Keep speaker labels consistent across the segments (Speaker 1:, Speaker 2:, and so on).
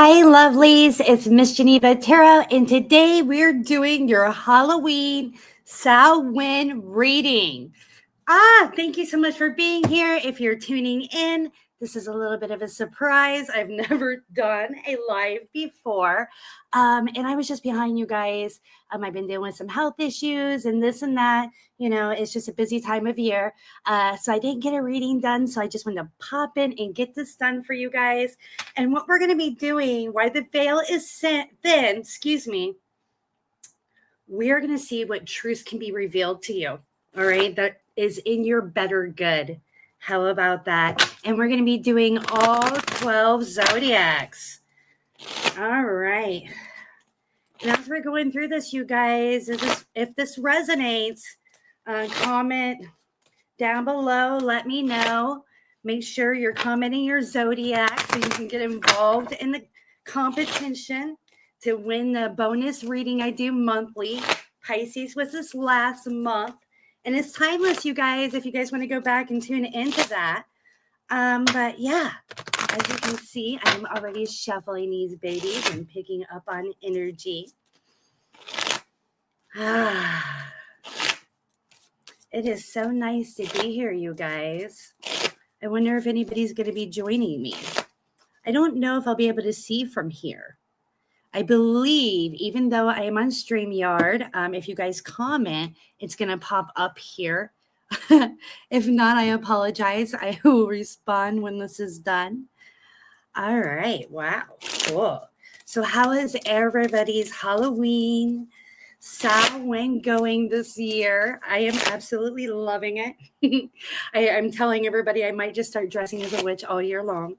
Speaker 1: Hi, lovelies. It's Miss Geneva Tarot, and today we're doing your Halloween Samhain reading. Thank you so much for being here. If you're tuning in, this is a little bit of a surprise. I've never done a live before, and I was just behind you guys. I've been dealing with some health issues and this and that. You know, it's just a busy time of year. So I didn't get a reading done. So I just wanted to pop in and get this done for you guys. And what we're going to be doing, why the veil is thin, we're going to see what truths can be revealed to you. All right. That is in your better good. How about that? And we're going to be doing all 12 zodiacs. All right. And as we're going through this, you guys, if this resonates, comment down below. Let me know. Make sure you're commenting your zodiac so you can get involved in the competition to win the bonus reading I do monthly. Pisces was this last month. And it's timeless, you guys, if you guys want to go back and tune into that. But yeah, as you can see, I'm already shuffling these babies and picking up on energy. It is so nice to be here, you guys. I wonder if anybody's going to be joining me. I don't know if I'll be able to see from here. I believe, even though I am on StreamYard, if you guys comment, it's going to pop up here. If not, I apologize. I will respond when this is done. All right. Wow. Cool. So how is everybody's Halloween Samhain going this year? I am absolutely loving it. I'm telling everybody I might just start dressing as a witch all year long.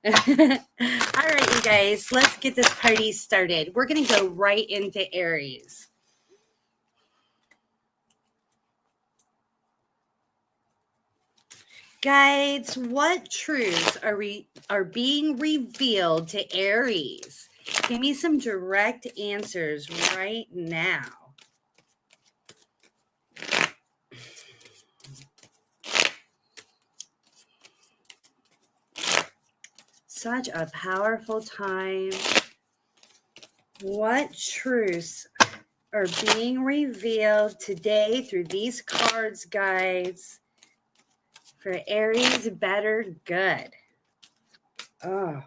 Speaker 1: All right, you guys, let's get this party started. We're going to go right into Aries. Guides, what truths are being revealed to Aries? Give me some direct answers right now. Such a powerful time. What truths are being revealed today through these cards, guys, for Aries better good? Oh.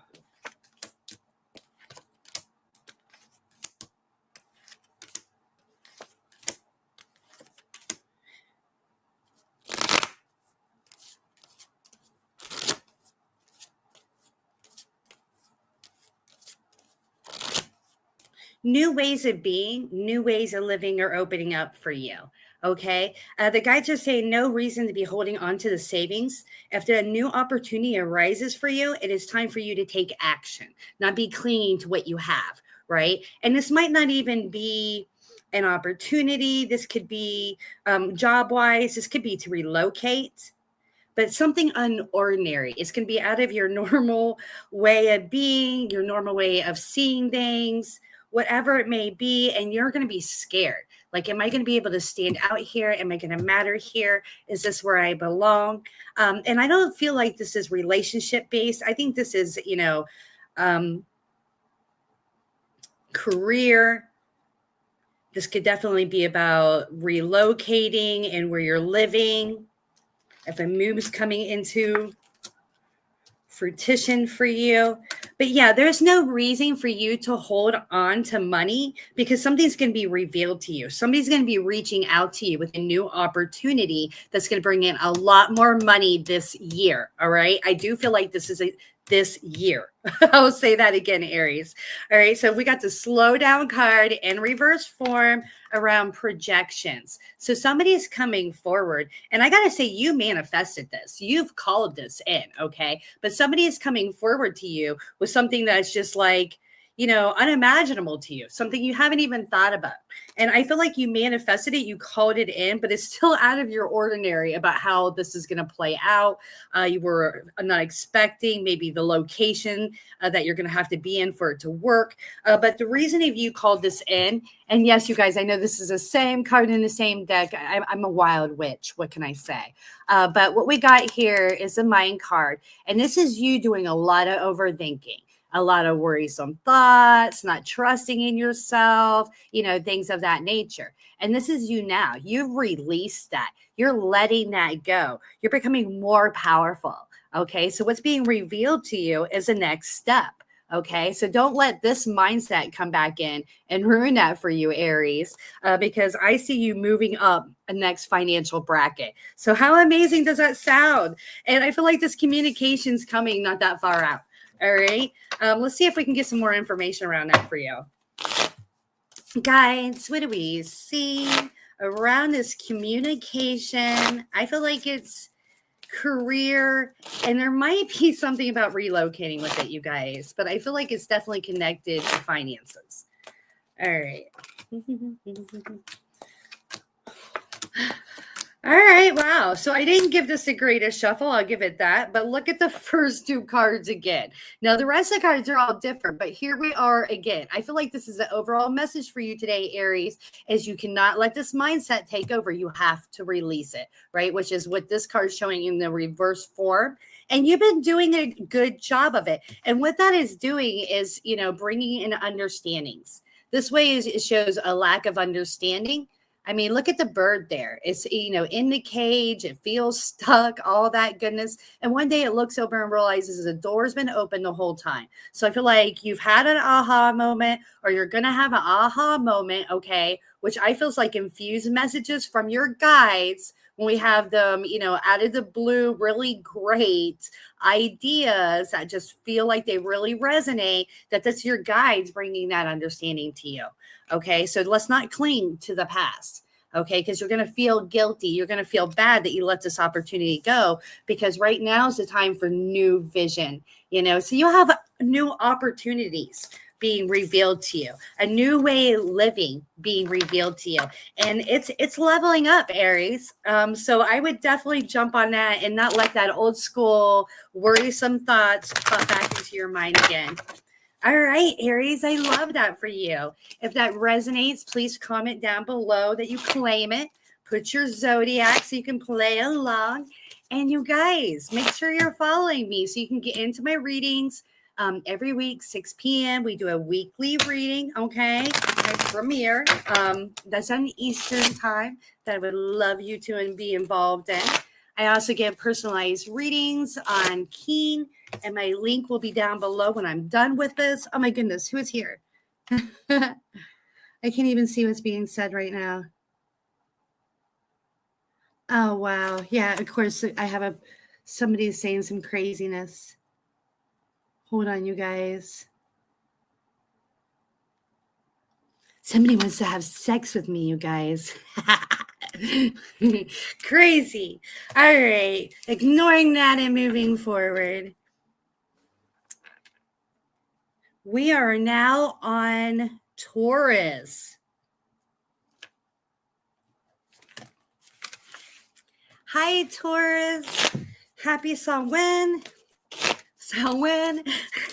Speaker 1: New ways of being, new ways of living are opening up for you. Okay. The guides are saying no reason to be holding on to the savings. If a new opportunity arises for you, it is time for you to take action, not be clinging to what you have. Right. And this might not even be an opportunity. This could be job wise. This could be to relocate. But something unordinary. It's going to be out of your normal way of being, your normal way of seeing things, whatever it may be, and you're going to be scared. Like, am I going to be able to stand out here? Am I going to matter here? Is this where I belong? And I don't feel like this is relationship based. I think this is, career. This could definitely be about relocating and where you're living. If a move is coming into fruition for you. But yeah, there's no reason for you to hold on to money because something's going to be revealed to you. Somebody's going to be reaching out to you with a new opportunity that's going to bring in a lot more money this year. All right. I do feel like this is this year. I'll say that again, Aries. All right. So we got the slow down card in reverse form around projections. So somebody is coming forward, and I got to say, you manifested this. You've called this in. Okay. But somebody is coming forward to you with something that's just like, unimaginable to you, something you haven't even thought about. And I feel like you manifested it, you called it in, but it's still out of your ordinary about how this is going to play out. You were not expecting maybe the location that you're going to have to be in for it to work. But the reason if you called this in, and yes, you guys, I know this is the same card in the same deck. I'm a wild witch. What can I say? But what we got here is a mind card. And this is you doing a lot of overthinking. a lot of worrisome thoughts, not trusting in yourself, things of that nature. And this is you now. You've released that. You're letting that go. You're becoming more powerful. Okay. So what's being revealed to you is the next step. Okay. So don't let this mindset come back in and ruin that for you, Aries, because I see you moving up a next financial bracket. So how amazing does that sound? And I feel like this communication's coming not that far out. All right. Let's see if we can get some more information around that for you. Guys, what do we see around this communication? I feel like it's career, and there might be something about relocating with it, you guys, but I feel like it's definitely connected to finances. All right. All right. Wow. So I didn't give this the greatest shuffle. I'll give it that. But look at the first two cards again. Now, the rest of the cards are all different, but here we are again. I feel like this is an overall message for you today, Aries, is you cannot let this mindset take over. You have to release it, right? Which is what this card's showing in the reverse form. And you've been doing a good job of it. And what that is doing is, bringing in understandings. This way it shows a lack of understanding. I mean, look at the bird there. It's, in the cage. It feels stuck, all that goodness. And one day it looks over and realizes the door's been open the whole time. So I feel like you've had an aha moment, or you're going to have an aha moment, okay, which I feel is like infused messages from your guides when we have them, out of the blue, really great ideas that just feel like they really resonate, that's your guides bringing that understanding to you. Okay, so let's not cling to the past, okay, because you're going to feel guilty. You're going to feel bad that you let this opportunity go, because right now is the time for new vision, so you'll have new opportunities being revealed to you, a new way of living being revealed to you. And it's leveling up, Aries. So I would definitely jump on that and not let that old school worrisome thoughts pop back into your mind again. All right, Aries, I love that for you. If that resonates, please comment down below that you claim it. Put your Zodiac so you can play along. And you guys, make sure you're following me so you can get into my readings every week, 6 p.m. We do a weekly reading, okay? I premiere. That's on Eastern time that I would love you to be involved in. I also get personalized readings on Keen, and my link will be down below when I'm done with this. Oh my goodness, who is here? I can't even see what's being said right now. Oh, wow. Yeah, of course, I have somebody saying some craziness. Hold on, you guys. Somebody wants to have sex with me, you guys. Crazy. All right. Ignoring that and moving forward. We are now on Taurus. Hi, Taurus. Happy Samhain.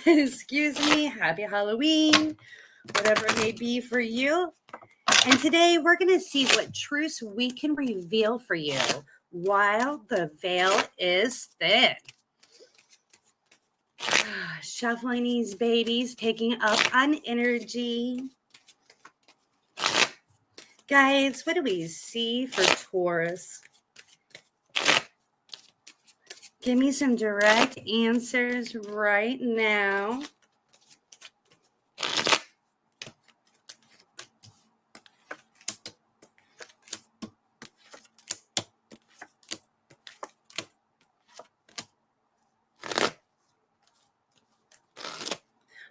Speaker 1: Excuse me. Happy Halloween. Whatever it may be for you. And today we're going to see what truths we can reveal for you while the veil is thin. Shuffling these babies, picking up on energy. Guys, what do we see for Taurus? Give me some direct answers right now.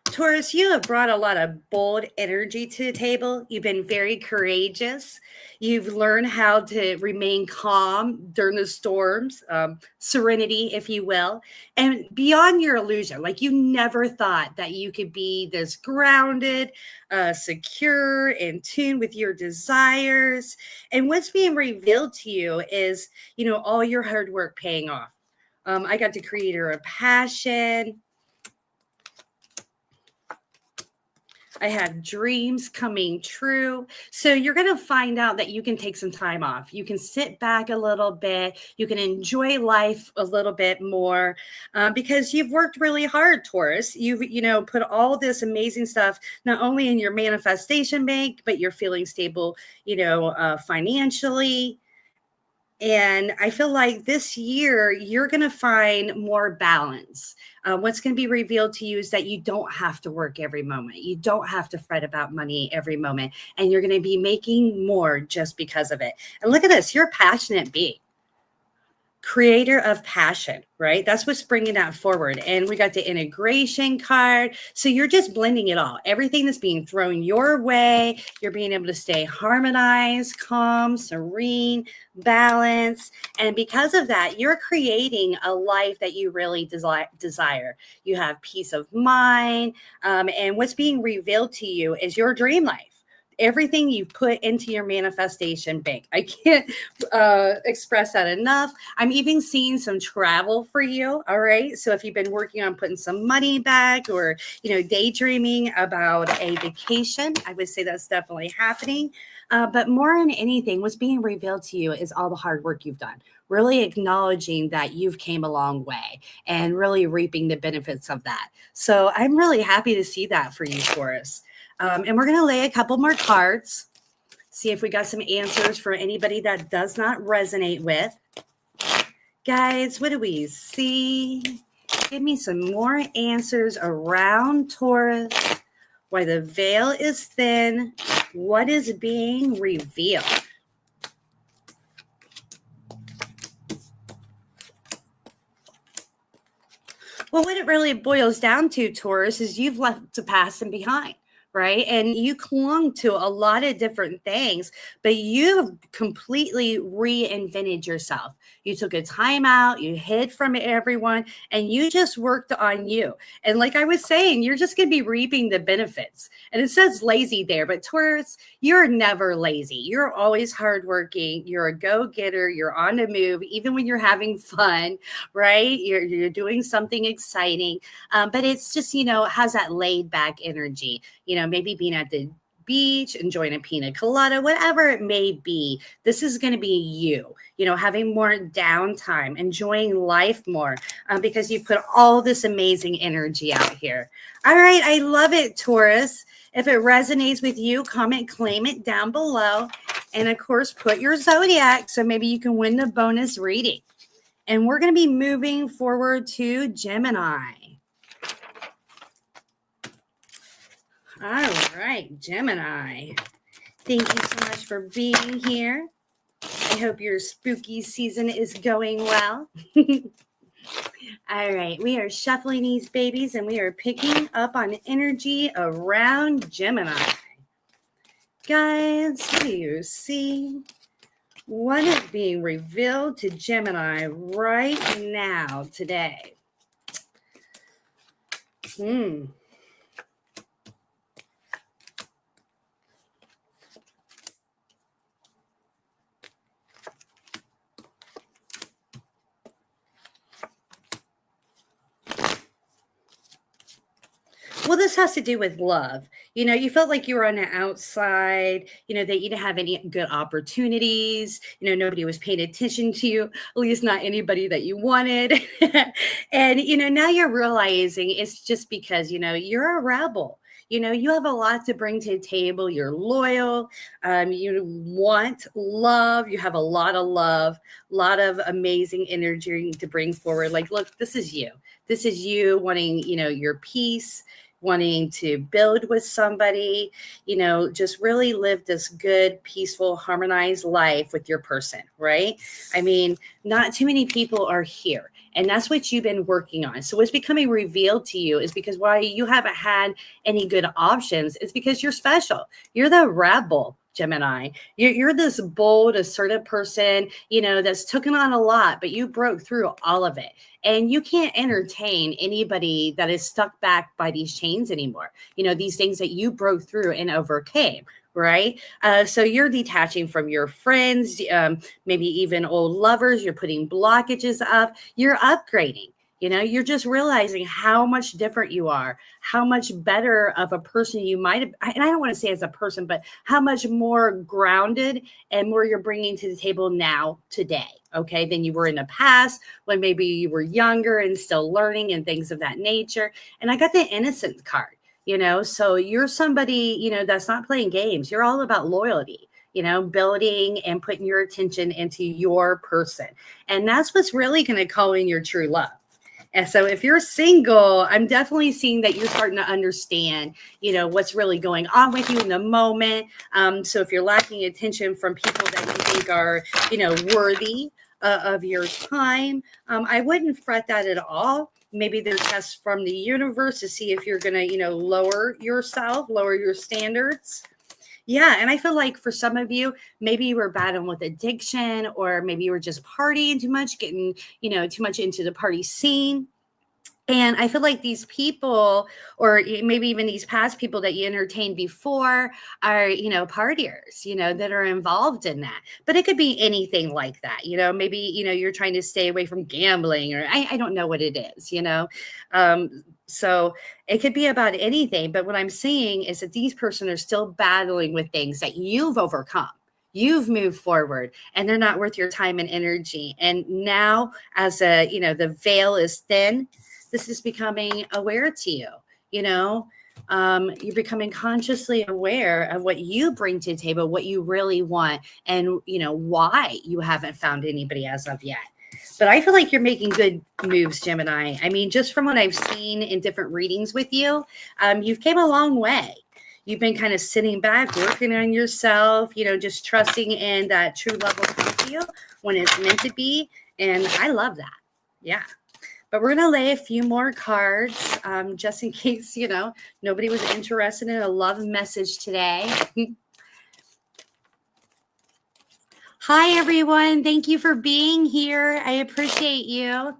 Speaker 1: Taurus, you have brought a lot of bold energy to the table. You've been very courageous. You've learned how to remain calm during the storms, serenity, if you will, and beyond your illusion. Like you never thought that you could be this grounded, secure, in tune with your desires. And what's being revealed to you is, all your hard work paying off. I got the creator of passion. I have dreams coming true. So you're going to find out that you can take some time off. You can sit back a little bit. You can enjoy life a little bit more because you've worked really hard, Taurus. You've, put all this amazing stuff, not only in your manifestation bank, but you're feeling stable, financially. And I feel like this year you're going to find more balance. What's going to be revealed to you is that you don't have to work every moment. You don't have to fret about money every moment. And you're going to be making more just because of it. And look at this. You're a passionate being. Creator of passion, right? That's what's bringing that forward. And we got the integration card. So you're just blending it all. Everything that's being thrown your way, you're being able to stay harmonized, calm, serene, balanced. And because of that, you're creating a life that you really desire. You have peace of mind. And what's being revealed to you is your dream life. Everything you've put into your manifestation bank. I can't express that enough. I'm even seeing some travel for you. All right. So if you've been working on putting some money back or, daydreaming about a vacation, I would say that's definitely happening. But more than anything, what's being revealed to you is all the hard work you've done. Really acknowledging that you've came a long way and really reaping the benefits of that. So I'm really happy to see that for you, Taurus. And we're going to lay a couple more cards, see if we got some answers for anybody that does not resonate with. Guys, what do we see? Give me some more answers around Taurus. Why the veil is thin. What is being revealed? Well, what it really boils down to, Taurus, is you've left the past and behind. Right. And you clung to a lot of different things, but you've completely reinvented yourself. You took a time out, you hid from everyone, and you just worked on you. And like I was saying, you're just going to be reaping the benefits. And it says lazy there, but Taurus, you're never lazy. You're always hardworking. You're a go-getter. You're on the move, even when you're having fun, right? You're doing something exciting. But it's just, has that laid back energy. Maybe being at the beach, enjoying a pina colada, whatever it may be. This is going to be you, having more downtime, enjoying life more because you put all this amazing energy out here. All right. I love it, Taurus. If it resonates with you, comment, claim it down below. And of course, put your zodiac so maybe you can win the bonus reading. And we're going to be moving forward to Gemini. All right, Gemini. Thank you so much for being here. I hope your spooky season is going well. All right, we are shuffling these babies and we are picking up on energy around Gemini. Guys, what do you see? What is being revealed to Gemini right now, today? Well, this has to do with love. You felt like you were on the outside, that you didn't have any good opportunities. Nobody was paying attention to you, at least not anybody that you wanted. And, now you're realizing it's just because, you're a rebel. You have a lot to bring to the table. You're loyal. You want love. You have a lot of love, a lot of amazing energy to bring forward. Like, look, this is you. This is you wanting, your peace, wanting to build with somebody, just really live this good, peaceful, harmonized life with your person, right? I mean, not too many people are here. And that's what you've been working on. So what's becoming revealed to you is because why you haven't had any good options is because you're special. You're the rebel, Gemini. You're this bold, assertive person, that's taken on a lot, but you broke through all of it. And you can't entertain anybody that is stuck back by these chains anymore. These things that you broke through and overcame, right? So you're detaching from your friends, maybe even old lovers. You're putting blockages up. You're upgrading. You know, you're just realizing how much different you are, how much better of a person you might have. And I don't want to say as a person, but how much more grounded and more you're bringing to the table now, today, okay, than you were in the past when maybe you were younger and still learning and things of that nature. And I got the innocence card, you know, so you're somebody, you know, that's not playing games. You're all about loyalty, you know, building and putting your attention into your person. And that's what's really going to call in your true love. And so if you're single, I'm definitely seeing that you're starting to understand, you know, what's really going on with you in the moment. So if you're lacking attention from people that you think are, you know, worthy of your time, I wouldn't fret that at all. Maybe there's tests from the universe to see if you're going to, you know, lower yourself, lower your standards. Yeah. And I feel like for some of you, maybe you were battling with addiction, or maybe you were just partying too much, getting, you know, too much into the party scene. And I feel like these people, or maybe even these past people that you entertained before, are, you know, partiers, you know, that are involved in that. But it could be anything like that. You know, maybe, you know, you're trying to stay away from gambling, or I don't know what it is, you know. So it could be about anything. But what I'm seeing is that these person are still battling with things that you've overcome. You've moved forward, and they're not worth your time and energy. And now, as a, you know, the veil is thin, this is becoming aware to you. You know, you're becoming consciously aware of what you bring to the table, what you really want, and, you know, why you haven't found anybody as of yet. But I feel like you're making good moves, Gemini. I mean, just from what I've seen in different readings with you, you've came a long way. You've been kind of sitting back, working on yourself, you know, just trusting in that true love will come to you when it's meant to be. And I love that. Yeah. But we're going to lay a few more cards, just in case, you know, nobody was interested in a love message today. Hi, everyone. Thank you for being here. I appreciate you.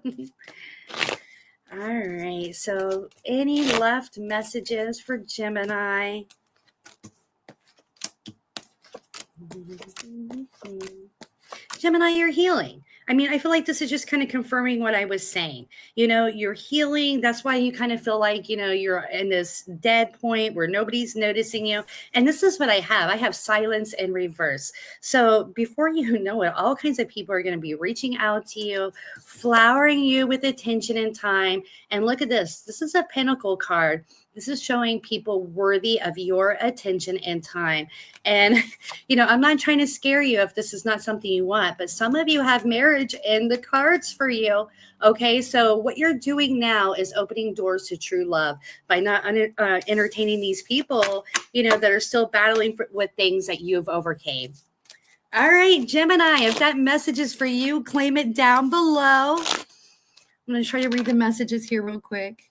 Speaker 1: All right. So any left messages for Gemini? Gemini, you're healing. I mean, I feel like this is just kind of confirming what I was saying. You know, you're healing. That's why you kind of feel like, you know, you're in this dead point where nobody's noticing you. And this is what I have. I have silence in reverse. So before you know it, all kinds of people are going to be reaching out to you, flowering you with attention and time. And look at this. This is a Pentacle card. This is showing people worthy of your attention and time. And, you know, I'm not trying to scare you if this is not something you want, but some of you have marriage in the cards for you. Okay. So what you're doing now is opening doors to true love by not entertaining these people, you know, that are still battling with things that you've overcame. All right, Gemini, if that message is for you, claim it down below. I'm going to try to read the messages here real quick.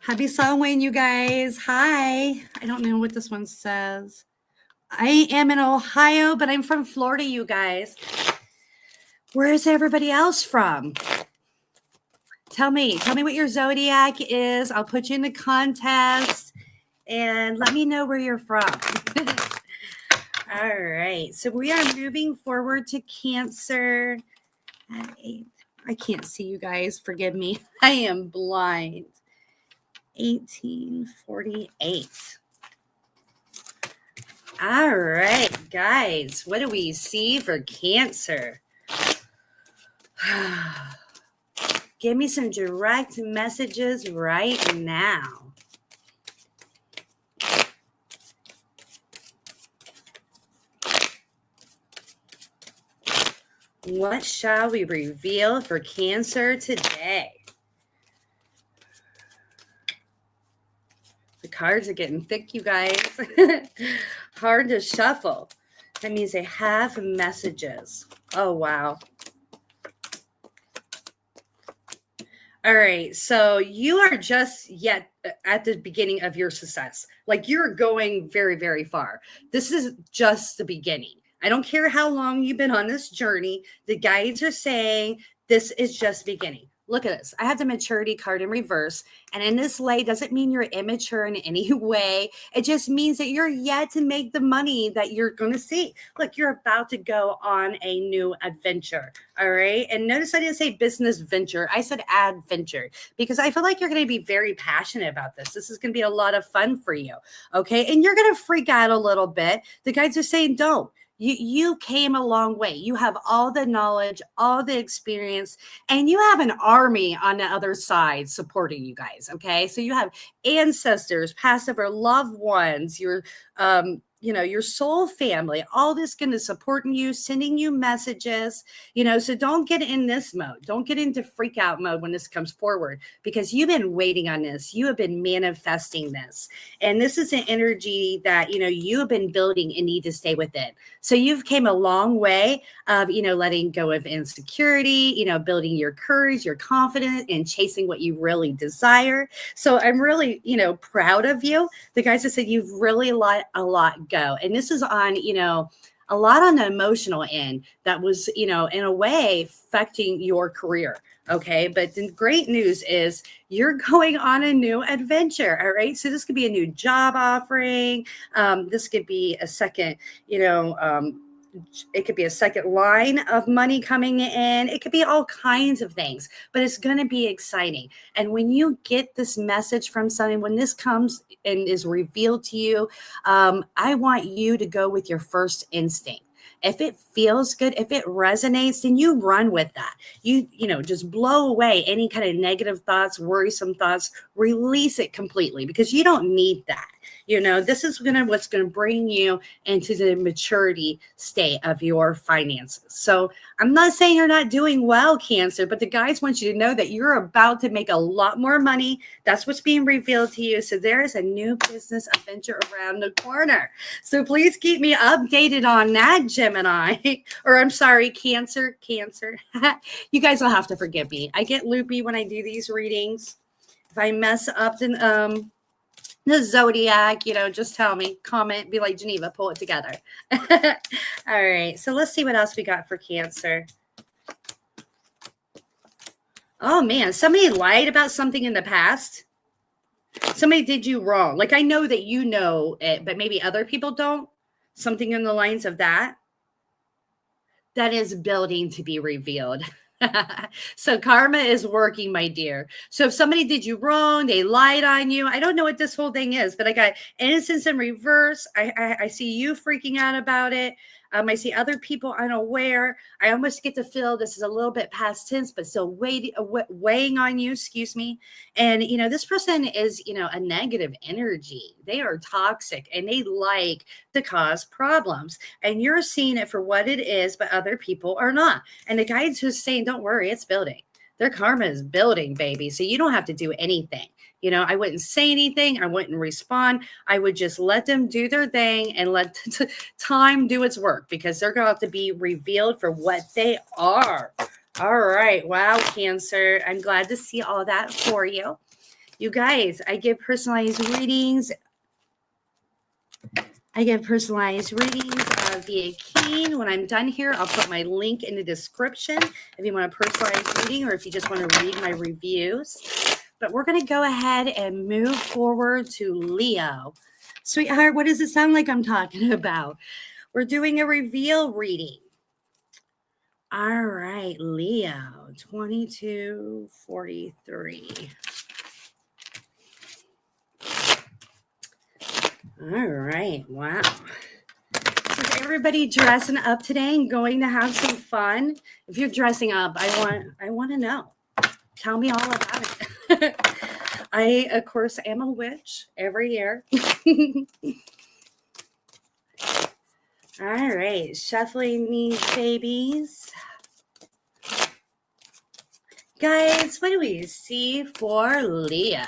Speaker 1: Happy Samhain, you guys. Hi. I don't know what this one says. I am in Ohio, but I'm from Florida, you guys. Where is everybody else from? Tell me what your zodiac is. I'll put you in the contest and let me know where you're from. All right. So we are moving forward to Cancer. I can't see you guys. Forgive me. I am blind. 1848. All right, guys, what do we see for Cancer? Give me some direct messages right now. What shall we reveal for Cancer today? The cards are getting thick, you guys. Hard to shuffle. That means they have messages. Oh, wow. All right. So you are just yet at the beginning of your success. Like, you're going very, very far. This is just the beginning. I don't care how long you've been on this journey. The guides are saying this is just beginning. Look at this. I have the maturity card in reverse. And in this lay doesn't mean you're immature in any way. It just means that you're yet to make the money that you're going to see. Look, you're about to go on a new adventure. All right. And notice I didn't say business venture. I said adventure because I feel like you're going to be very passionate about this. This is going to be a lot of fun for you. Okay. And you're going to freak out a little bit. The guides are saying, don't. You came a long way. You have all the knowledge, all the experience, and you have an army on the other side supporting you guys. Okay. So you have ancestors, past or loved ones, your your soul family, all this going to support you, sending you messages, so don't get in this mode. Don't get into freak out mode when this comes forward because you've been waiting on this. You have been manifesting this. And this is an energy that, you have been building and need to stay with it. So you've came a long way of, letting go of insecurity, building your courage, your confidence, and chasing what you really desire. So I'm really, proud of you. The guys have said you've really let a lot go. And this is on, a lot on the emotional end that was, in a way affecting your career. Okay. But the great news is you're going on a new adventure. All right. So this could be a new job offering. This could be a second, it could be a second line of money coming in. It could be all kinds of things, but it's going to be exciting. And when you get this message from someone, when this comes and is revealed to you, I want you to go with your first instinct. If it feels good, if it resonates, then you run with that. You just blow away any kind of negative thoughts, worrisome thoughts, release it completely because you don't need that. This is what's going to bring you into the maturity state of your finances. So I'm not saying you're not doing well, Cancer, but the guys want you to know that you're about to make a lot more money. That's what's being revealed to you. So there is a new business adventure around the corner. So please keep me updated on that, Gemini. Or I'm sorry, Cancer. You guys will have to forgive me. I get loopy when I do these readings. If I mess up, then the Zodiac, just tell me, comment, be like, Geneva, pull it together. All right. So let's see what else we got for Cancer. Oh, man. Somebody lied about something in the past. Somebody did you wrong. Like, I know that you know it, but maybe other people don't. Something in the lines of that. That is building to be revealed. So karma is working, my dear. So if somebody did you wrong, they lied on you. I don't know what this whole thing is, but I got innocence in reverse. I see you freaking out about it. I see other people unaware. I almost get to feel this is a little bit past tense, but still weighing on you, excuse me. And, this person is, a negative energy. They are toxic and they like to cause problems. And you're seeing it for what it is, but other people are not. And the guides who's saying, don't worry, it's building. Their karma is building, baby. So you don't have to do anything. I wouldn't say anything. I wouldn't respond. I would just let them do their thing and let time do its work because they're going to have to be revealed for what they are. All right. Wow, Cancer. I'm glad to see all that for you. You guys, I give personalized readings. Via Keen. When I'm done here, I'll put my link in the description if you want a personalized reading or if you just want to read my reviews. But we're going to go ahead and move forward to Leo. Sweetheart, what does it sound like I'm talking about? We're doing a reveal reading. All right, Leo, 2243. All right, wow. Is everybody dressing up today and going to have some fun? If you're dressing up, I want to know. Tell me all about it. I, of course, am a witch every year. All right, shuffling these babies. Guys, what do we see for Leo?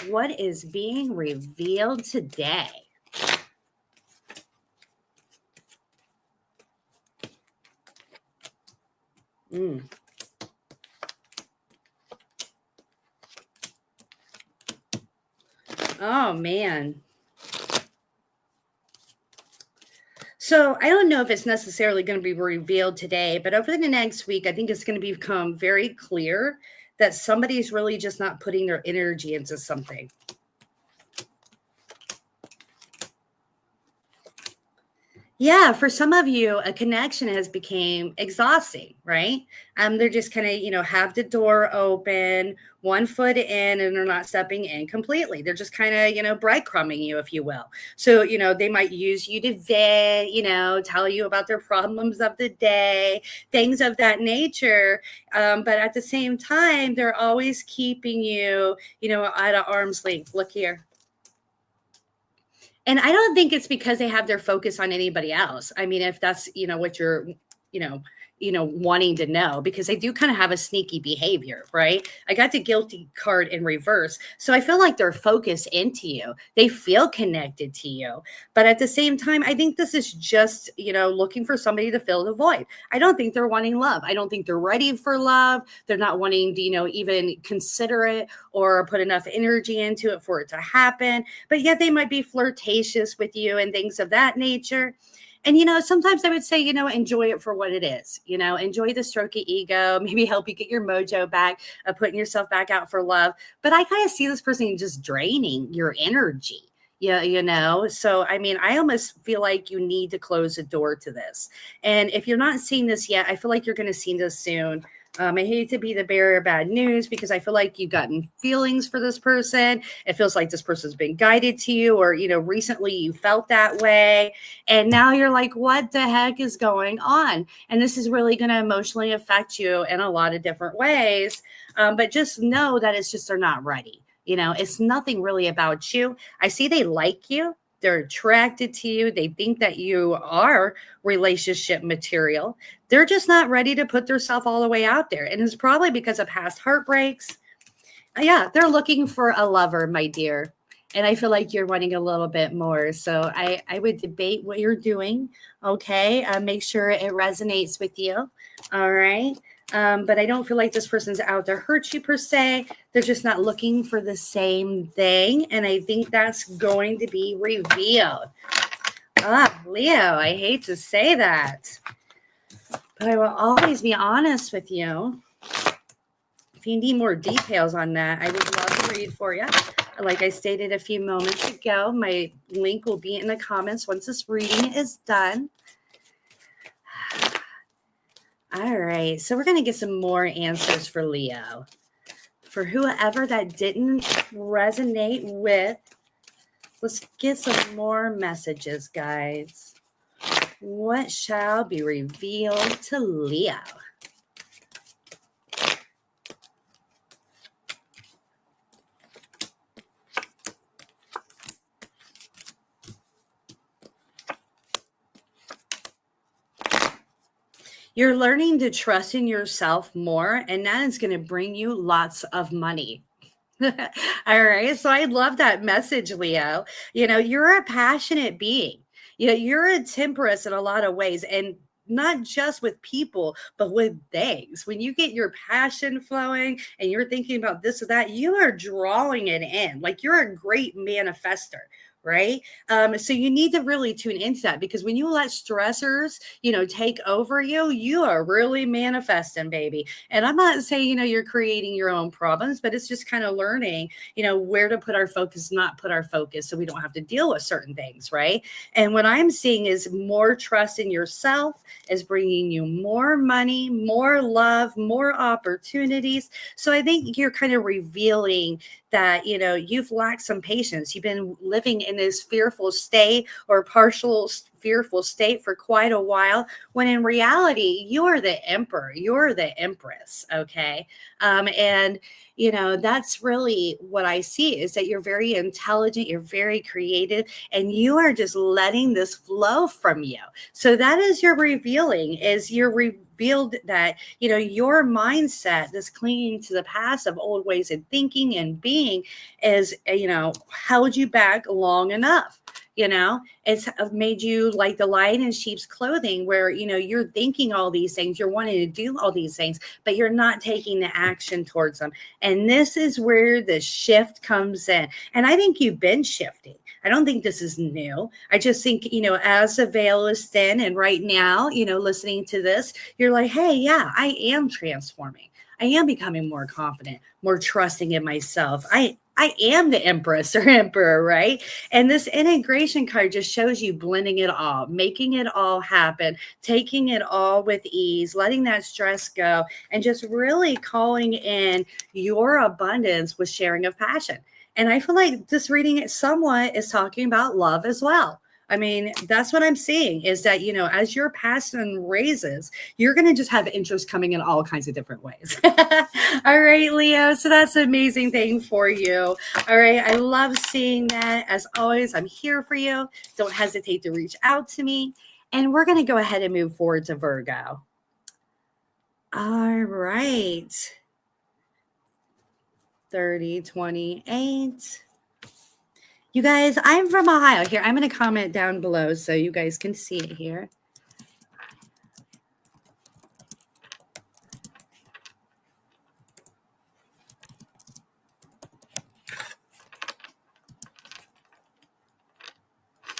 Speaker 1: What is being revealed today? Oh, man. So I don't know if it's necessarily going to be revealed today, but over the next week, I think it's going to become very clear that somebody's really just not putting their energy into something. Yeah, for some of you, a connection has become exhausting, right? They're just kind of, have the door open, one foot in, and they're not stepping in completely. They're just kind of, breadcrumbing you, if you will. So, they might use you to vent, tell you about their problems of the day, things of that nature. But at the same time, they're always keeping you, at an arm's length. Look here. And I don't think it's because they have their focus on anybody else. I mean, if that's, what you're, you know, wanting to know, because they do kind of have a sneaky behavior, right? I got the guilty card in reverse. So I feel like they're focused into you. They feel connected to you. But at the same time, I think this is just, looking for somebody to fill the void. I don't think they're wanting love. I don't think they're ready for love. They're not wanting to, even consider it or put enough energy into it for it to happen. But yet they might be flirtatious with you and things of that nature. And, sometimes I would say, enjoy it for what it is, enjoy the stroke of ego, maybe help you get your mojo back, putting yourself back out for love. But I kind of see this person just draining your energy. Yeah, so I mean, I almost feel like you need to close the door to this. And if you're not seeing this yet, I feel like you're going to see this soon. I hate to be the bearer of bad news because I feel like you've gotten feelings for this person. It feels like this person's been guided to you, or, recently you felt that way. And now you're like, what the heck is going on? And this is really going to emotionally affect you in a lot of different ways. But just know that it's just they're not ready. It's nothing really about you. I see they like you. They're attracted to you. They think that you are relationship material. They're just not ready to put themselves all the way out there. And it's probably because of past heartbreaks. Yeah, they're looking for a lover, my dear. And I feel like you're wanting a little bit more. So I would debate what you're doing. Okay. Make sure it resonates with you. All right. But I don't feel like this person's out to hurt you per se. They're just not looking for the same thing. And I think that's going to be revealed. Leo, I hate to say that, but I will always be honest with you. If you need more details on that, I would love to read for you. Like I stated a few moments ago, my link will be in the comments once this reading is done. All right, so we're going to get some more answers for Leo. For whoever that didn't resonate with, let's get some more messages, guys. What shall be revealed to Leo? You're learning to trust in yourself more, and that is going to bring you lots of money. All right. So I love that message, Leo. You're a passionate being. You're a temperance in a lot of ways, and not just with people, but with things. When you get your passion flowing and you're thinking about this or that, you are drawing it in. Like you're a great manifester. Right. So you need to really tune into that, because when you let stressors, take over you, you are really manifesting, baby. And I'm not saying, you're creating your own problems, but it's just kind of learning, where to put our focus, not put our focus, so we don't have to deal with certain things. Right. And what I'm seeing is more trust in yourself is bringing you more money, more love, more opportunities. So I think you're kind of revealing that, you've lacked some patience. You've been living in this fearful state or partial fearful state for quite a while, when in reality, you're the emperor, you're the empress. Okay. And that's really what I see, is that you're very intelligent, you're very creative, and you are just letting this flow from you. So that is your revealing, is you're revealed that, your mindset, this clinging to the past of old ways of thinking and being, is, held you back long enough. You know, it's made you like the lion in sheep's clothing, where, you know, you're thinking all these things, you're wanting to do all these things, but you're not taking the action towards them. And this is where the shift comes in. And I think you've been shifting. I don't think this is new. I just think, you know, as the veil is thin, and right now, you know, listening to this, you're like, hey, yeah, I am transforming. I am becoming more confident, more trusting in myself. I am the empress or emperor, right? And this integration card just shows you blending it all, making it all happen, taking it all with ease, letting that stress go, and just really calling in your abundance with sharing of passion. And I feel like this reading somewhat is talking about love as well. I mean, that's what I'm seeing, is that, you know, as your passion raises, you're going to just have interest coming in all kinds of different ways. All right, Leo. So that's an amazing thing for you. All right. I love seeing that. As always, I'm here for you. Don't hesitate to reach out to me. And we're going to go ahead and move forward to Virgo. All right. 3028. You guys, I'm from Ohio. Here, I'm going to comment down below so you guys can see it here.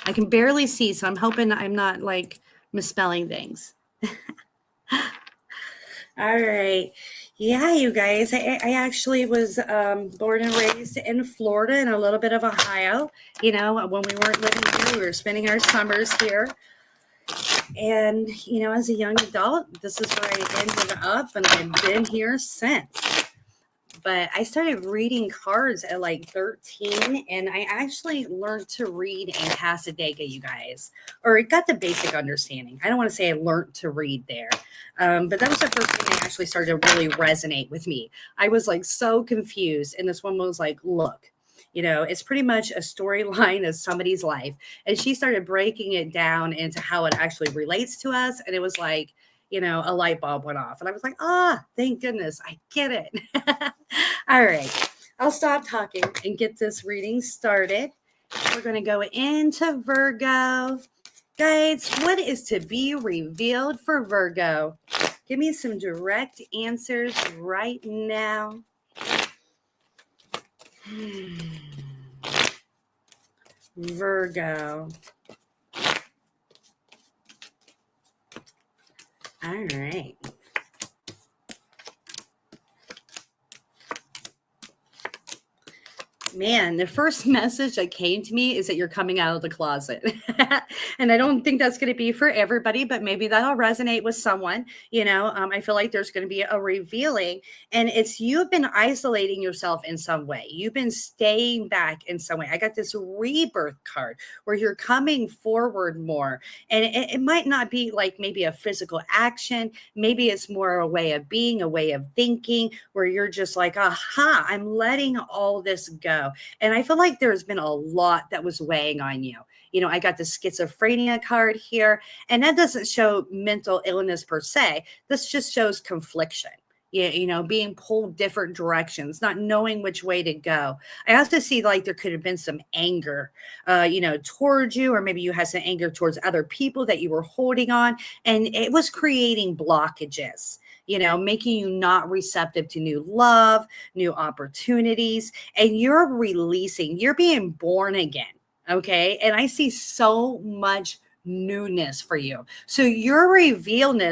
Speaker 1: I can barely see, so I'm hoping I'm not like misspelling things. All right. Yeah, you guys, I actually was born and raised in Florida and a little bit of Ohio. You know, when we weren't living here, we were spending our summers here. And, you know, as a young adult, this is where I ended up, and I've been here since. But I started reading cards at like 13, and I actually learned to read in Casadega, you guys, or it got the basic understanding. I don't want to say I learned to read there, but that was the first thing that actually started to really resonate with me. I was like so confused, and this woman was like, look, you know, it's pretty much a storyline of somebody's life. And she started breaking it down into how it actually relates to us. And it was like, you know, a light bulb went off. And I was like, thank goodness, I get it. All right, I'll stop talking and get this reading started. We're going to go into Virgo. Guys, what is to be revealed for Virgo? Give me some direct answers right now. Virgo. All right. Man, the first message that came to me is that you're coming out of the closet. And I don't think that's going to be for everybody, but maybe that'll resonate with someone. You know, I feel like there's going to be a revealing, and it's you've been isolating yourself in some way. You've been staying back in some way. I got this rebirth card where you're coming forward more, and it might not be like maybe a physical action. Maybe it's more a way of being, a way of thinking, where you're just like, aha, I'm letting all this go. And I feel like there's been a lot that was weighing on you. You know, I got the schizophrenia card here, and that doesn't show mental illness per se. This just shows confliction. You know, being pulled different directions, not knowing which way to go. I also see like there could have been some anger, you know, towards you, or maybe you had some anger towards other people that you were holding on, and it was creating blockages, you know, making you not receptive to new love, new opportunities, and you're releasing, you're being born again. Okay. And I see so much newness for you. So you're revealing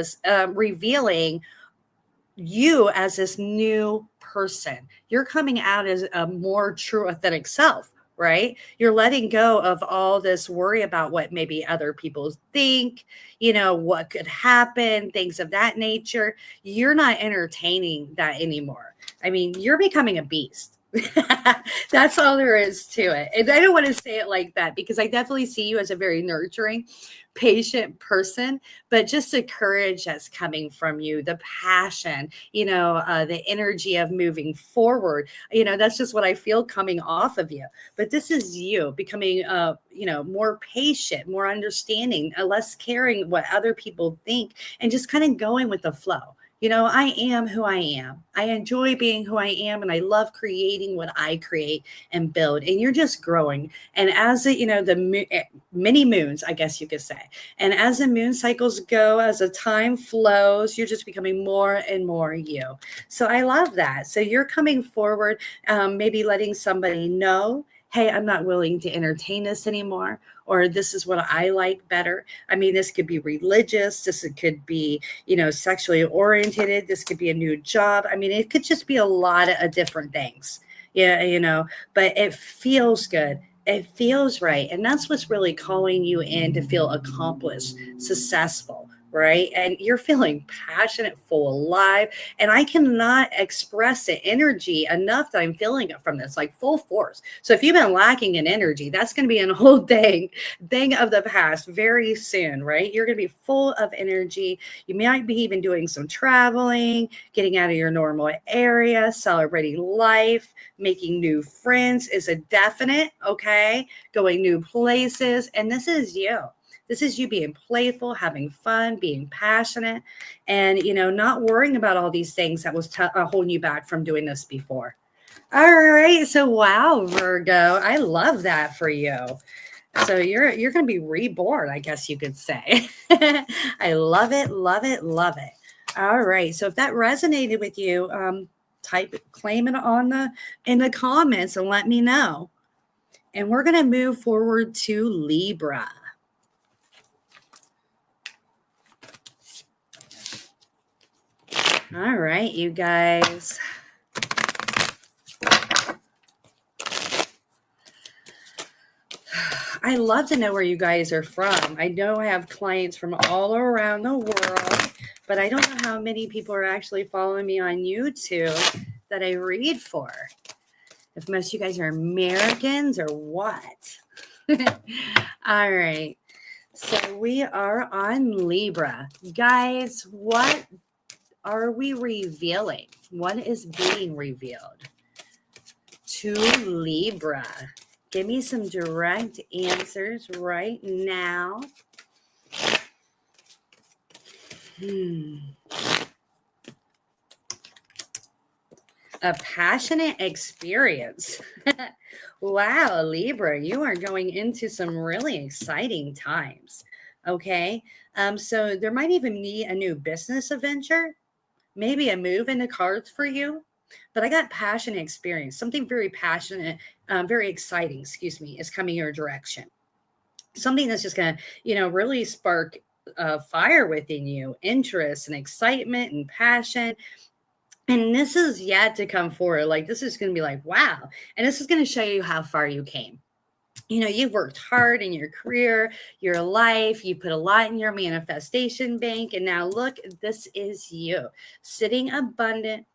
Speaker 1: you as this new person. You're coming out as a more true, authentic self, right? You're letting go of all this worry about what maybe other people think, you know, what could happen, things of that nature. You're not entertaining that anymore. I mean, you're becoming a beast. That's all there is to it. And I don't want to say it like that, because I definitely see you as a very nurturing, patient person, but just the courage that's coming from you, the passion, you know, the energy of moving forward, you know, that's just what I feel coming off of you. But this is you becoming, you know, more patient, more understanding, less caring what other people think, and just kind of going with the flow. I am who I am. I enjoy being who I am, and I love creating what I create and build. And you're just growing. And as the many moons, I guess you could say, and as the moon cycles go, as the time flows, you're just becoming more and more you. So I love that. So you're coming forward, maybe letting somebody know, hey, I'm not willing to entertain this anymore, or this is what I like better. I mean, this could be religious. This could be, sexually oriented. This could be a new job. I mean, it could just be a lot of different things. Yeah, but it feels good. It feels right. And that's what's really calling you in to feel accomplished, successful, right? And you're feeling passionate, full, alive. And I cannot express the energy enough that I'm feeling it from this, like full force. So if you've been lacking in energy, that's going to be an whole thing of the past very soon, right? You're going to be full of energy. You might be even doing some traveling, getting out of your normal area, celebrating life, making new friends is a definite, okay? Going new places. And this is you. This is you being playful, having fun, being passionate, and, not worrying about all these things that was holding you back from doing this before. All right. So, wow, Virgo, I love that for you. So you're going to be reborn, I guess you could say. I love it, love it, love it. All right. So if that resonated with you, claim it in the comments and let me know. And we're going to move forward to Libra. All right, you guys. I love to know where you guys are from. I know I have clients from all around the world, but I don't know how many people are actually following me on YouTube that I read for. If most of you guys are Americans or what? All right. So we are on Libra. Guys, what are we revealing? What is being revealed to Libra? Give me some direct answers right now. A passionate experience. Wow, Libra, you are going into some really exciting times. Okay. So there might even be a new business adventure, maybe a move in the cards for you. But I got passionate experience, something very passionate, very exciting, is coming your direction. Something that's just going to, really spark fire within you, interest and excitement and passion. And this is yet to come forward. Like, this is going to be like, wow. And this is going to show you how far you came. You've worked hard in your career, your life, you put a lot in your manifestation bank. And now look, this is you sitting abundant.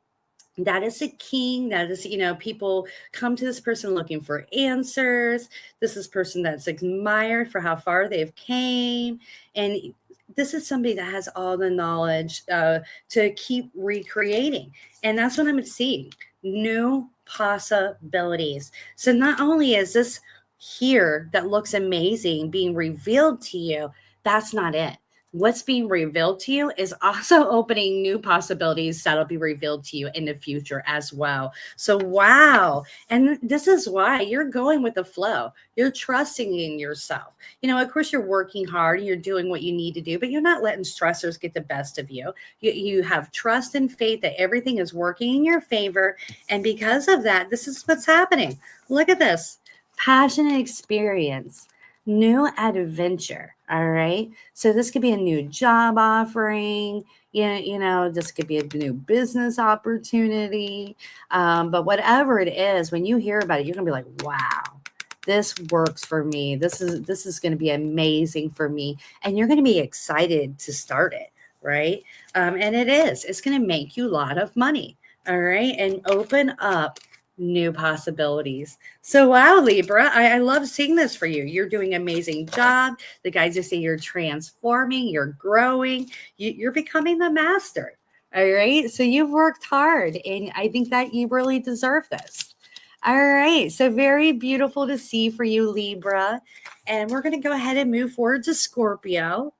Speaker 1: That is a king. That is, people come to this person looking for answers. This is a person that's admired for how far they've came. And this is somebody that has all the knowledge to keep recreating. And that's what I'm seeing. New possibilities. So not only is this here that looks amazing being revealed to you, that's not it. What's being revealed to you is also opening new possibilities that'll be revealed to you in the future as well. So, wow. And this is why you're going with the flow. You're trusting in yourself. Of course, you're working hard and you're doing what you need to do, but you're not letting stressors get the best of you. You have trust and faith that everything is working in your favor. And because of that, this is what's happening. Look at this. Passionate experience. New adventure. All right. So this could be a new job offering. This could be a new business opportunity. But whatever it is, when you hear about it, you're gonna be like, wow, this works for me. This is gonna be amazing for me. And you're gonna be excited to start it, right? And it's gonna make you a lot of money. All right. And open up new possibilities. So wow, Libra, I love seeing this for you. You're doing an amazing job. The guys just say you're transforming, you're growing, you're becoming the master. All right. So you've worked hard, and I think that you really deserve this. All right. So very beautiful to see for you, Libra. And we're going to go ahead and move forward to Scorpio.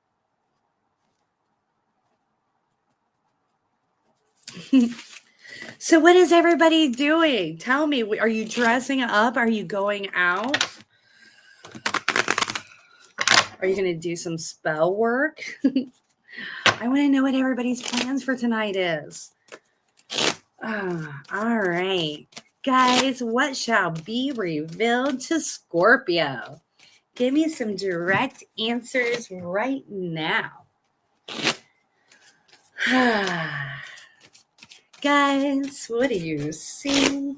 Speaker 1: So what is everybody doing? Tell me, are you dressing up? Are you going out? Are you going to do some spell work? I want to know what everybody's plans for tonight is. All right. Guys, what shall be revealed to Scorpio? Give me some direct answers right now. Guys, what do you see?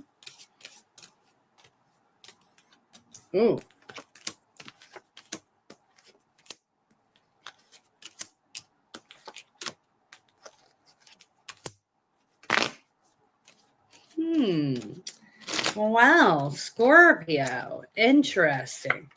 Speaker 1: Ooh. Wow, Scorpio. Interesting.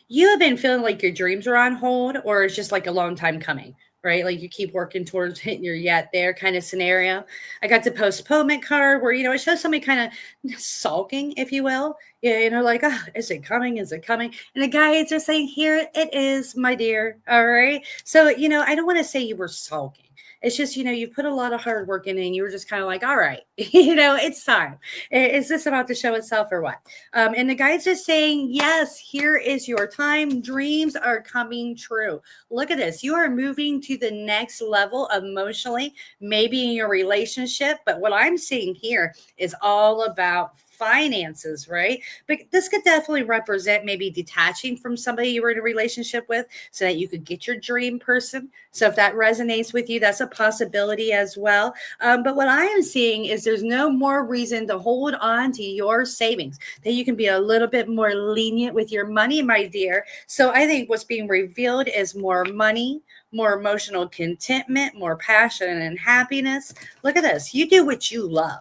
Speaker 1: You have been feeling like your dreams are on hold, or it's just like a long time coming, right? Like you keep working towards hitting your yet there kind of scenario. I got the postponement card where, it shows somebody kind of sulking, if you will. Yeah, like, oh, is it coming? Is it coming? And the guys are saying, here it is, my dear. All right. So, I don't want to say you were sulking. It's just, you put a lot of hard work in and you were just kind of like, all right, it's time. Is this about to show itself or what? And the guys are saying, yes, here is your time. Dreams are coming true. Look at this. You are moving to the next level emotionally, maybe in your relationship. But what I'm seeing here is all about finances, right? But this could definitely represent maybe detaching from somebody you were in a relationship with so that you could get your dream person. So if that resonates with you, that's a possibility as well. But what I am seeing is there's no more reason to hold on to your savings, that you can be a little bit more lenient with your money, my dear. So I think what's being revealed is more money, more emotional contentment, more passion and happiness. Look at this. You do what you love.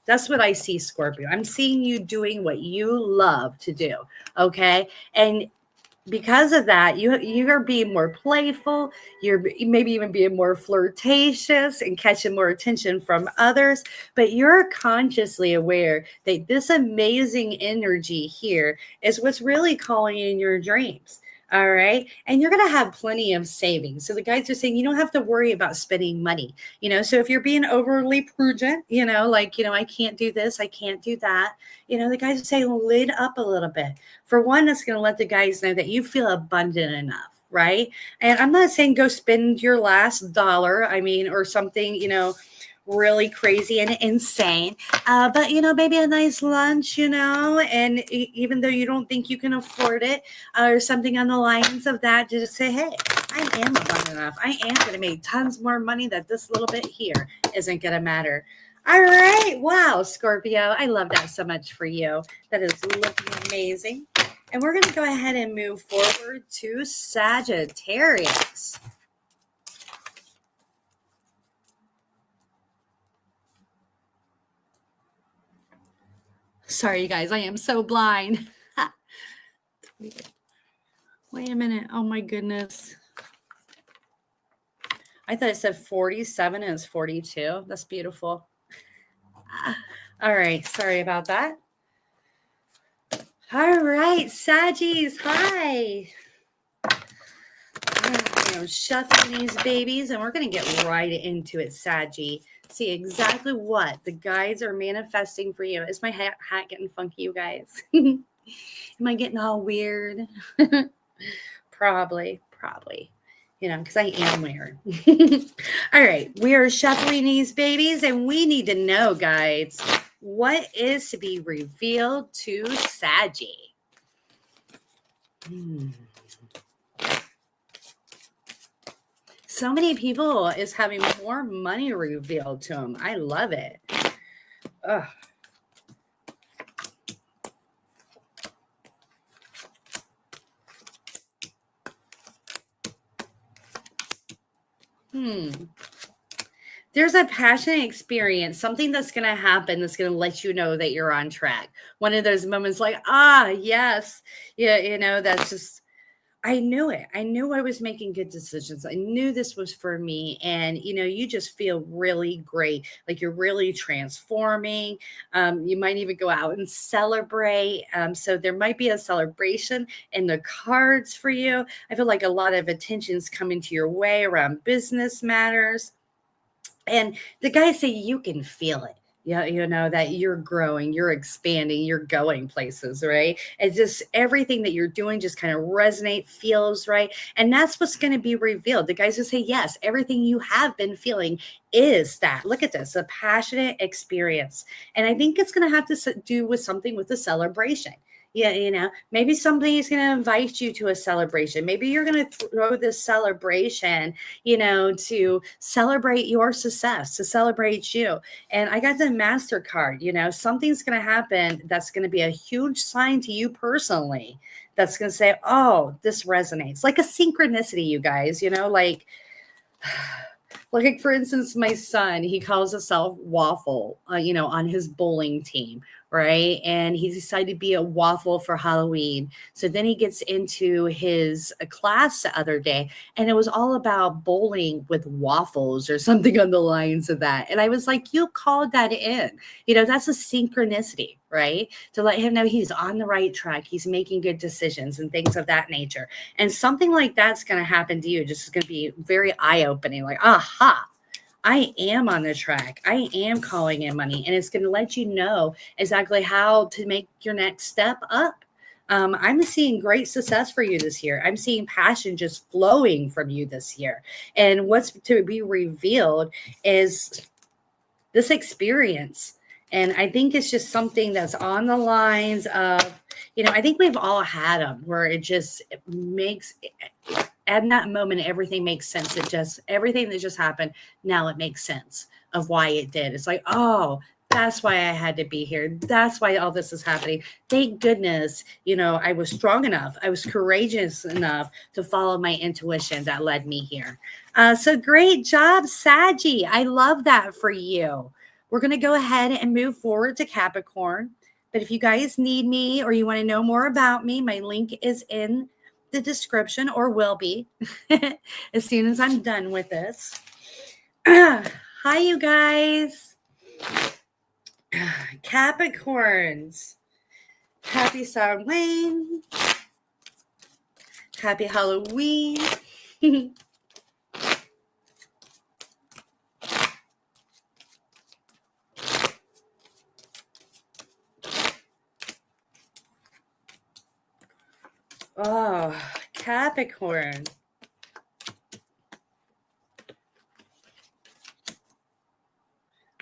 Speaker 1: That's what I see, Scorpio. I'm seeing you doing what you love to do, okay? And because of that, you're being more playful. You're maybe even being more flirtatious and catching more attention from others. But you're consciously aware that this amazing energy here is what's really calling in your dreams. All right. And you're going to have plenty of savings. So the guys are saying you don't have to worry about spending money, so if you're being overly prudent, I can't do this, I can't do that. The guys are saying lid up a little bit. For one, it's going to let the guys know that you feel abundant enough. Right. And I'm not saying go spend your last dollar, or something, really crazy and insane. But, maybe a nice lunch, and even though you don't think you can afford it or something on the lines of that, just say, hey, I am abundant enough. I am going to make tons more money that this little bit here isn't going to matter. All right. Wow, Scorpio. I love that so much for you. That is looking amazing. And we're going to go ahead and move forward to Sagittarius. Sorry, you guys. I am so blind. Wait a minute. Oh, my goodness. I thought it said 47 and it's 42. That's beautiful. All right. Sorry about that. All right. Saggies. Hi. I'm shuffling these babies and we're going to get right into it, Saggy. See exactly what the guides are manifesting for you. Is my hat getting funky, you guys? Am I getting all weird? Probably. Because I am weird. All right. We are shuffling these babies and we need to know, guys, what is to be revealed to Saggy. So many people is having more money revealed to them. I love it. Ugh. There's a passionate experience, something that's going to happen that's going to let you know that you're on track. One of those moments like, yes. Yeah, that's just I knew it. I knew I was making good decisions. I knew this was for me. And, you just feel really great. Like you're really transforming. You might even go out and celebrate. So there might be a celebration in the cards for you. I feel like a lot of attention's coming to your way around business matters. And the guys say you can feel it. Yeah, that you're growing, you're expanding, you're going places, right? It's just everything that you're doing just kind of resonate, feels right. And that's what's going to be revealed. The guys will say, yes, everything you have been feeling is that. Look at this, a passionate experience. And I think it's going to have to do with something with the celebration. Yeah, maybe somebody's going to invite you to a celebration. Maybe you're going to throw this celebration, to celebrate your success, to celebrate you. And I got the MasterCard, something's going to happen that's going to be a huge sign to you personally that's going to say, oh, this resonates. Like a synchronicity, you guys, like for instance, my son, he calls himself Waffle, on his bowling team, right? And he's decided to be a waffle for Halloween. So then he gets into his class the other day, and it was all about bowling with waffles or something on the lines of that. And I was like, you called that in. That's a synchronicity, right? To let him know he's on the right track. He's making good decisions and things of that nature. And something like that's going to happen to you. Just going to be very eye-opening. Like, aha, I am on the track. I am calling in money. And it's going to let you know exactly how to make your next step up. I'm seeing great success for you this year. I'm seeing passion just flowing from you this year. And what's to be revealed is this experience. And I think it's just something that's on the lines of, I think we've all had them where it makes, at that moment, everything makes sense. Everything that just happened, now it makes sense of why it did. It's like, oh, that's why I had to be here. That's why all this is happening. Thank goodness, I was strong enough. I was courageous enough to follow my intuition that led me here. So great job, Saggy. I love that for you. We're going to go ahead and move forward to Capricorn. But if you guys need me or you want to know more about me, my link is in the description, or will be as soon as I'm done with this. Hi, you guys. Capricorns. Happy Samhain. Happy Halloween. Oh, Capricorn.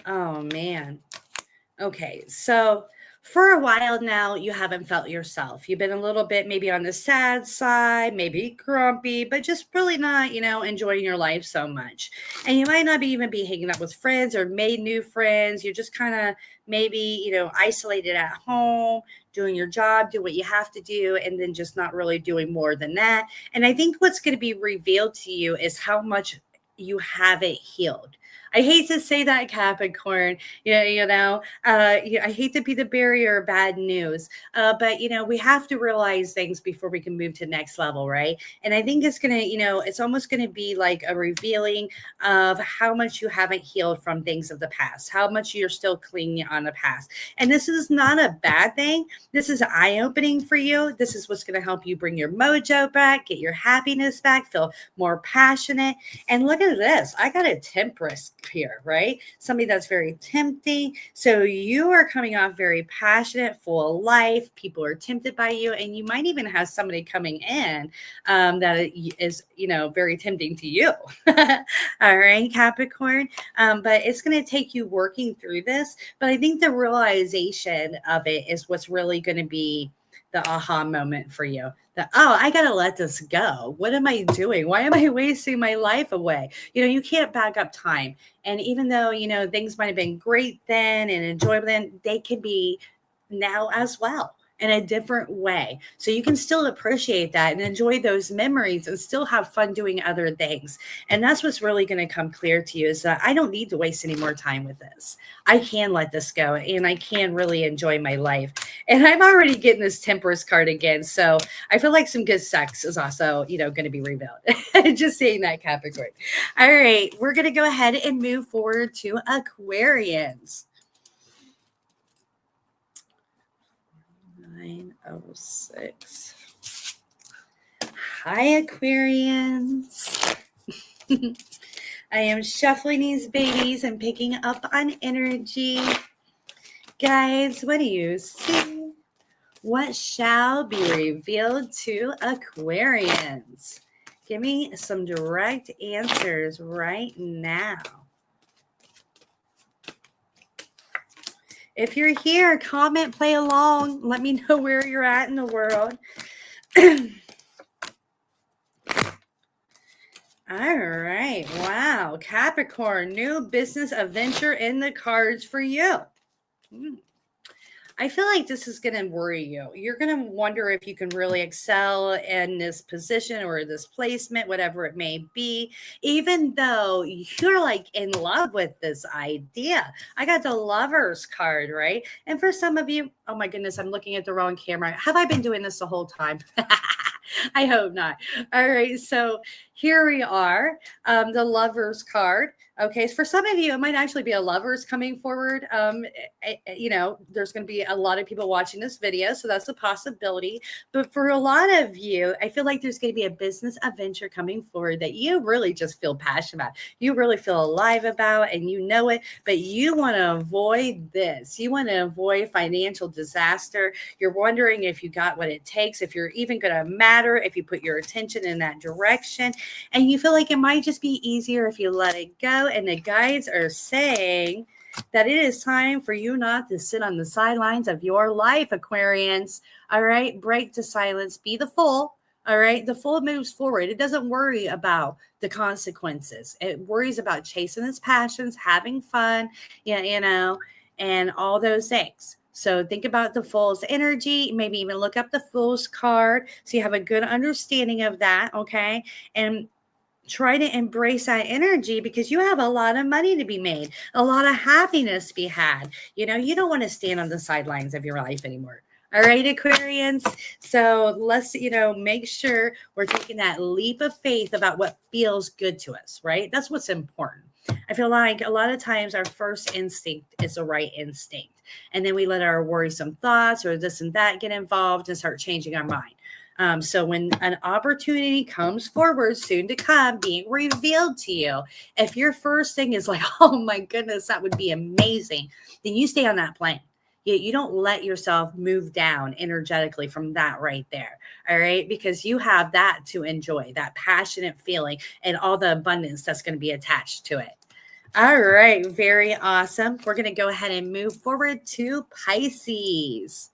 Speaker 1: Oh, man. Okay, so for a while now, you haven't felt yourself. You've been a little bit maybe on the sad side, maybe grumpy, but just really not, enjoying your life so much. And you might not even be hanging out with friends or made new friends. You're just kind of maybe, isolated at home, doing your job, do what you have to do, and then just not really doing more than that. And I think what's going to be revealed to you is how much you haven't healed. I hate to say that, Capricorn, I hate to be the bearer of bad news, but, we have to realize things before we can move to the next level, right? And I think it's going to, it's almost going to be like a revealing of how much you haven't healed from things of the past, how much you're still clinging on the past. And this is not a bad thing. This is eye-opening for you. This is what's going to help you bring your mojo back, get your happiness back, feel more passionate. And look at this. I got a Temperance here, right? Somebody that's very tempting. So you are coming off very passionate, full of life. People are tempted by you, and you might even have somebody coming in that is, very tempting to you. All right, Capricorn. But it's going to take you working through this. But I think the realization of it is what's really going to be the aha moment for you. I got to let this go. What am I doing? Why am I wasting my life away? You can't back up time. And even though, things might have been great then and enjoyable then, they could be now as well. in a different way. So you can still appreciate that and enjoy those memories and still have fun doing other things. And that's what's really going to come clear to you, is that I don't need to waste any more time with this. I can let this go and I can really enjoy my life. And I'm already getting this Temperance card again. So I feel like some good sex is also, going to be revealed. Just saying that, Capricorn. All right, we're going to go ahead and move forward to Aquarians. 906. Hi, Aquarians. I am shuffling these babies and picking up on energy. Guys, what do you see? What shall be revealed to Aquarians? Give me some direct answers right now. If you're here, comment, play along. Let me know where you're at in the world. All right. Wow. Capricorn, new business adventure in the cards for you. I feel like this is going to worry you. You're going to wonder if you can really excel in this position or this placement, whatever it may be, even though you're like in love with this idea. I got the Lovers card, right? And for some of you, oh my goodness, I'm looking at the wrong camera. Have I been doing this the whole time? I hope not. All right. So here we are, the Lovers card. Okay, so for some of you, it might actually be a Lovers coming forward. There's going to be a lot of people watching this video, so that's a possibility. But for a lot of you, I feel like there's going to be a business adventure coming forward that you really just feel passionate about. You really feel alive about, and you know it, but you want to avoid this. You want to avoid financial disaster. You're wondering if you got what it takes, if you're even going to matter, if you put your attention in that direction, and you feel like it might just be easier if you let it go. And the guides are saying that it is time for you not to sit on the sidelines of your life, Aquarians. All right, break the silence, be the Fool. All right, the Fool moves forward. It doesn't worry about the consequences. It worries about chasing its passions, having fun, and all those things. So think about the Fool's energy, maybe even look up the Fool's card so you have a good understanding of that, okay? And try to embrace that energy, because you have a lot of money to be made, a lot of happiness to be had. You don't want to stand on the sidelines of your life anymore. All right, Aquarians. So let's, make sure we're taking that leap of faith about what feels good to us, right? That's what's important. I feel like a lot of times our first instinct is the right instinct. And then we let our worrisome thoughts or this and that get involved and start changing our mind. So when an opportunity comes forward, soon to come, being revealed to you, if your first thing is like, oh my goodness, that would be amazing, then you stay on that plane. You don't let yourself move down energetically from that right there. All right. Because you have that to enjoy, that passionate feeling and all the abundance that's going to be attached to it. All right. Very awesome. We're going to go ahead and move forward to Pisces.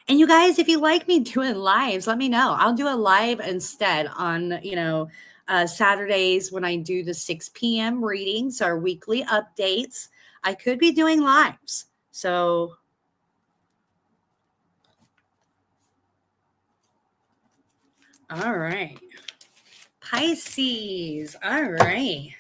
Speaker 1: And you guys, if you like me doing lives, let me know. I'll do a live instead on, Saturdays when I do the 6 p.m. readings, our weekly updates. I could be doing lives. So all right. Pisces. All right.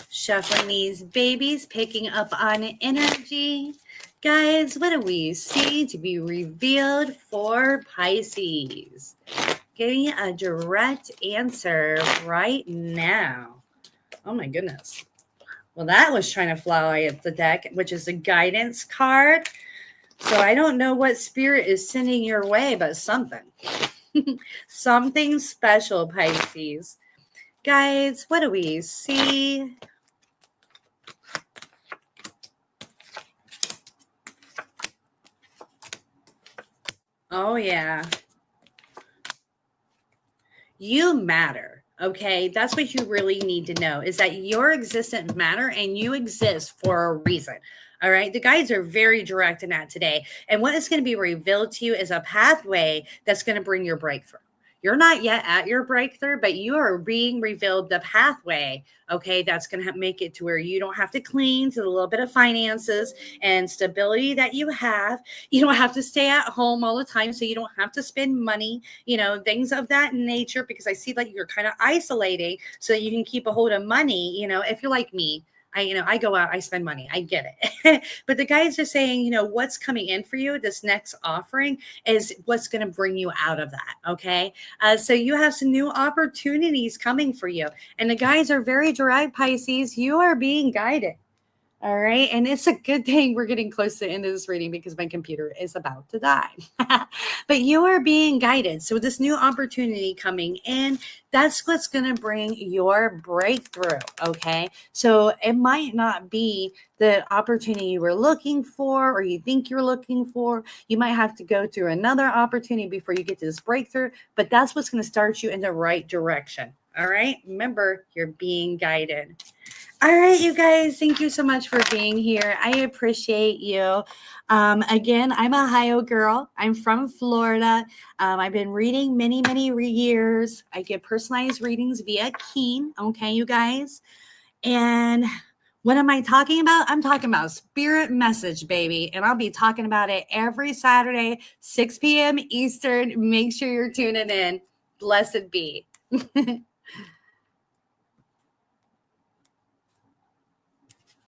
Speaker 1: Shuffling these babies, picking up on energy. Guys, what do we see to be revealed for Pisces? Give me a direct answer right now. Oh my goodness. Well, that was trying to fly at the deck, which is a guidance card. So I don't know what spirit is sending your way, but something. Something special, Pisces. Guys, what do we see? Oh, yeah. You matter, okay? That's what you really need to know, is that your existence matter and you exist for a reason. All right. The guides are very direct in that today. And what is going to be revealed to you is a pathway that's going to bring your breakthrough. You're not yet at your breakthrough, but you are being revealed the pathway. Okay. That's going to make it to where you don't have to cling to the little bit of finances and stability that you have. You don't have to stay at home all the time. So you don't have to spend money, things of that nature, because I see like you're kind of isolating so that you can keep a hold of money. If you're like me, I go out, I spend money. I get it. But the guys are saying, what's coming in for you, this next offering is what's going to bring you out of that. Okay. So you have some new opportunities coming for you. And the guys are very direct, Pisces. You are being guided. All right. And it's a good thing we're getting close to the end of this reading because my computer is about to die. But you are being guided. So this new opportunity coming in, that's what's going to bring your breakthrough. Okay. So it might not be the opportunity you were looking for or you think you're looking for. You might have to go through another opportunity before you get to this breakthrough, but that's what's going to start you in the right direction. All right. Remember, you're being guided. All right, you guys, thank you so much for being here. I appreciate you. Again, I'm a Ohio girl. I'm from Florida. I've been reading many years. I get personalized readings via Keen. Okay, you guys. And what am I talking about? I'm talking about spirit message, baby. And I'll be talking about it every Saturday, 6 p.m. Eastern. Make sure you're tuning in. Blessed be.